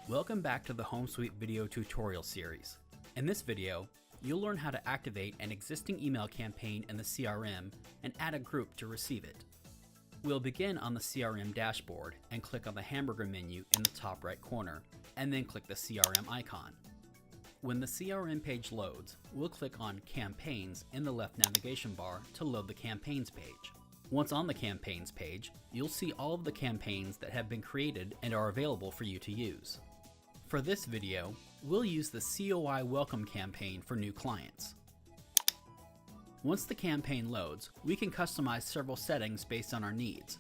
Welcome back to the Home Suite video tutorial series. In this video, you'll learn how to activate an existing email campaign in the CRM and add a group to receive it. We'll begin on the CRM dashboard and click on the hamburger menu in the top right corner, and then click the CRM icon. When the CRM page loads, we'll click on Campaigns in the left navigation bar to load the Campaigns page. Once on the Campaigns page, you'll see all of the campaigns that have been created and are available for you to use. For this video, we'll use the COI Welcome campaign for new clients. Once the campaign loads, we can customize several settings based on our needs.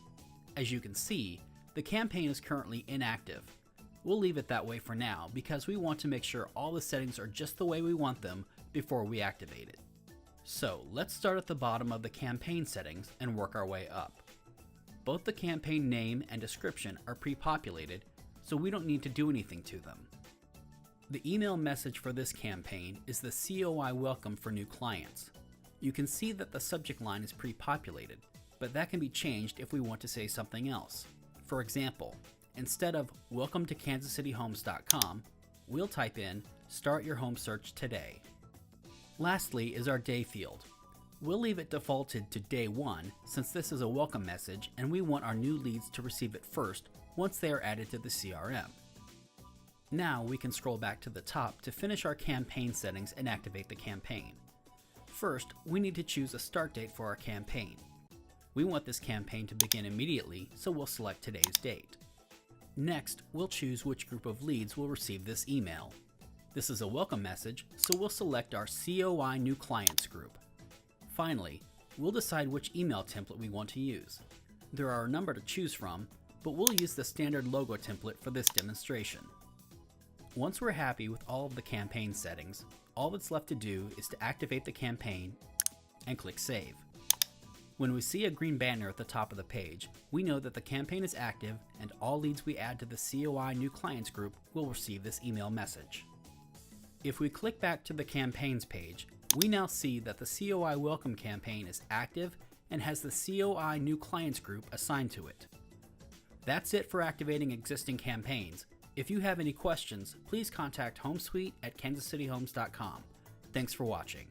As you can see, the campaign is currently inactive. We'll leave it that way for now because we want to make sure all the settings are just the way we want them before we activate it. So let's start at the bottom of the campaign settings and work our way up. Both the campaign name and description are pre-populated, so we don't need to do anything to them. The email message for this campaign is the COI Welcome for new clients. You can see that the subject line is pre-populated, but that can be changed if we want to say something else. For example, instead of Welcome to KansasCityHomes.com, we'll type in Start your home search today. Lastly is our day field. We'll leave it defaulted to day 1 since this is a welcome message and we want our new leads to receive it first once they are added to the CRM. Now we can scroll back to the top to finish our campaign settings and activate the campaign. First, we need to choose a start date for our campaign. We want this campaign to begin immediately, so we'll select today's date. Next, we'll choose which group of leads will receive this email. This is a welcome message, so we'll select our COI New Clients group. Finally, we'll decide which email template we want to use. There are a number to choose from, but we'll use the standard logo template for this demonstration. Once we're happy with all of the campaign settings, all that's left to do is to activate the campaign and click Save. When we see a green banner at the top of the page, we know that the campaign is active and all leads we add to the COI New Clients group will receive this email message. If we click back to the campaigns page, we now see that the COI Welcome campaign is active and has the COI New Clients group assigned to it. That's it for activating existing campaigns. If you have any questions, please contact HomeSuite at KansasCityHomes.com. Thanks for watching.